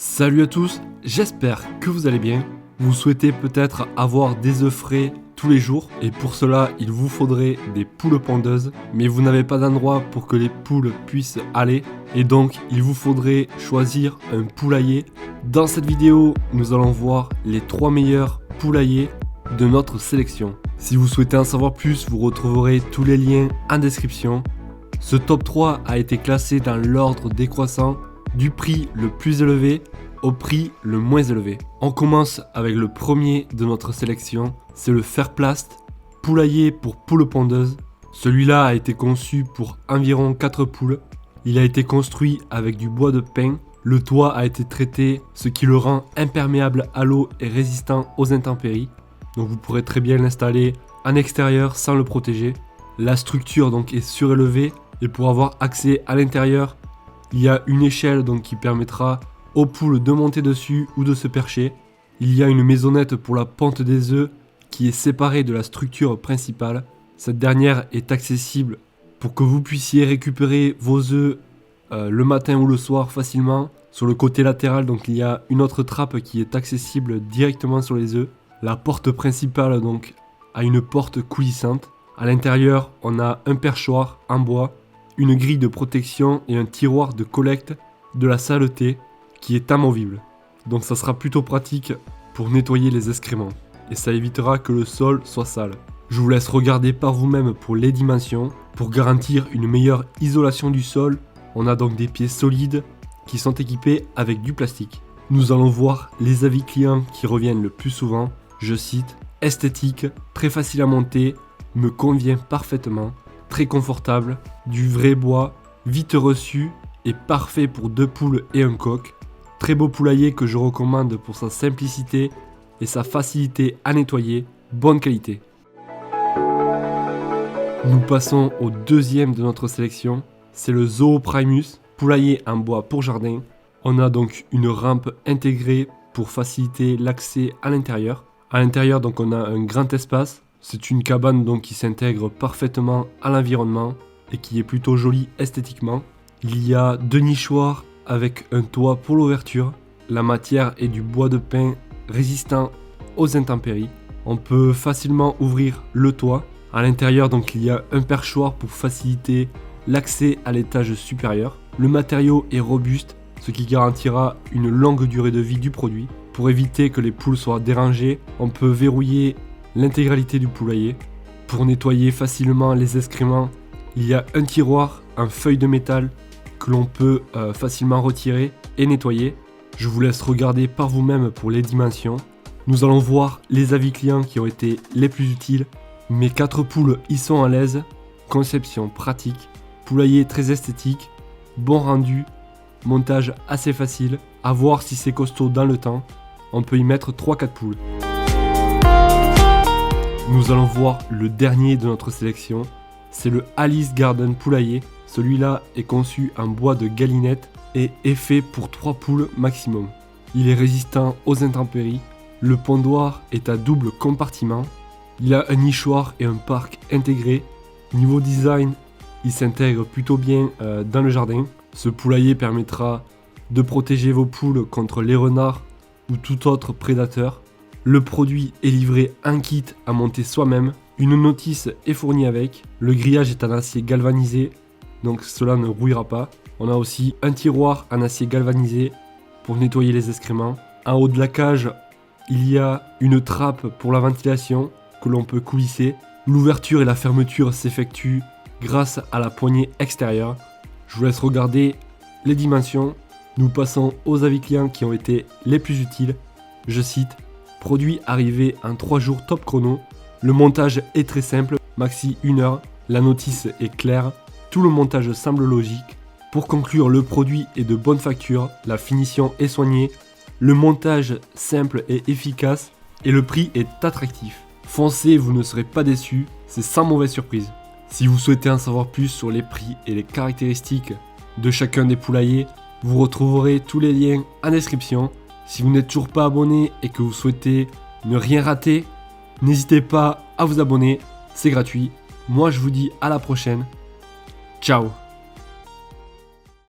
Salut à tous, j'espère que vous allez bien. Vous souhaitez peut-être avoir des œufs frais tous les jours et pour cela il vous faudrait des poules pondeuses, mais vous n'avez pas d'endroit pour que les poules puissent aller et donc il vous faudrait choisir un poulailler. Dans cette vidéo, nous allons voir les 3 meilleurs poulaillers de notre sélection. Si vous souhaitez en savoir plus, vous retrouverez tous les liens en description. Ce top 3 a été classé dans l'ordre décroissant du prix le plus élevé au prix le moins élevé. On commence avec le premier de notre sélection, c'est le Fairplast, poulailler pour poules pondeuses. Celui-là a été conçu pour environ 4 poules. Il a été construit avec du bois de pin. Le toit a été traité, ce qui le rend imperméable à l'eau et résistant aux intempéries. Donc vous pourrez très bien l'installer en extérieur sans le protéger. La structure donc est surélevée et pour avoir accès à l'intérieur, il y a une échelle donc qui permettra aux poules de monter dessus ou de se percher. Il y a une maisonnette pour la ponte des œufs qui est séparée de la structure principale. Cette dernière est accessible pour que vous puissiez récupérer vos œufs le matin ou le soir facilement. Sur le côté latéral, donc il y a une autre trappe qui est accessible directement sur les œufs. La porte principale donc a une porte coulissante. À l'intérieur, on a un perchoir en bois, une grille de protection et un tiroir de collecte de la saleté qui est amovible. Donc ça sera plutôt pratique pour nettoyer les excréments et ça évitera que le sol soit sale. Je vous laisse regarder par vous-même pour les dimensions. Pour garantir une meilleure isolation du sol, on a donc des pieds solides qui sont équipés avec du plastique. Nous allons voir les avis clients qui reviennent le plus souvent. Je cite: esthétique, très facile à monter, me convient parfaitement, très confortable, du vrai bois, vite reçu et parfait pour 2 poules et un coq. Très beau poulailler que je recommande pour sa simplicité et sa facilité à nettoyer, bonne qualité. Nous passons au deuxième de notre sélection, c'est le Zooprimus, poulailler en bois pour jardin. On a donc une rampe intégrée pour faciliter l'accès à l'intérieur. À l'intérieur donc on a un grand espace. C'est une cabane donc qui s'intègre parfaitement à l'environnement et qui est plutôt jolie esthétiquement. Il y a 2 nichoirs avec un toit pour l'ouverture. La matière est du bois de pin résistant aux intempéries. On peut facilement ouvrir le toit. À l'intérieur donc il y a un perchoir pour faciliter l'accès à l'étage supérieur. Le matériau est robuste, ce qui garantira une longue durée de vie du produit. Pour éviter que les poules soient dérangées, on peut verrouiller l'intégralité du poulailler. Pour nettoyer facilement les excréments, il y a un tiroir en feuille de métal que l'on peut facilement retirer et nettoyer. Je vous laisse regarder par vous-même pour les dimensions. Nous allons voir les avis clients qui ont été les plus utiles. Mes 4 poules y sont à l'aise. Conception pratique, poulailler très esthétique, bon rendu, montage assez facile. À voir si c'est costaud dans le temps. On peut y mettre 3-4 poules. Nous allons voir le dernier de notre sélection, c'est le Alice Garden poulailler. Celui-là est conçu en bois de galinette et est fait pour 3 poules maximum. Il est résistant aux intempéries. Le pondoir est à double compartiment. Il a un nichoir et un parc intégrés. Niveau design, il s'intègre plutôt bien dans le jardin. Ce poulailler permettra de protéger vos poules contre les renards ou tout autre prédateur. Le produit est livré en kit à monter soi-même. Une notice est fournie avec. Le grillage est en acier galvanisé, donc cela ne rouillera pas. On a aussi un tiroir en acier galvanisé pour nettoyer les excréments. En haut de la cage, il y a une trappe pour la ventilation que l'on peut coulisser. L'ouverture et la fermeture s'effectuent grâce à la poignée extérieure. Je vous laisse regarder les dimensions. Nous passons aux avis clients qui ont été les plus utiles. Je cite: produit arrivé en 3 jours top chrono. Le montage est très simple, maxi 1 heure. La notice est claire. Tout le montage semble logique. Pour conclure, le produit est de bonne facture. La finition est soignée. Le montage simple et efficace. Et le prix est attractif. Foncez, vous ne serez pas déçus. C'est sans mauvaise surprise. Si vous souhaitez en savoir plus sur les prix et les caractéristiques de chacun des poulaillers, vous retrouverez tous les liens en description. Si vous n'êtes toujours pas abonné et que vous souhaitez ne rien rater, n'hésitez pas à vous abonner, c'est gratuit. Moi je vous dis à la prochaine. Ciao.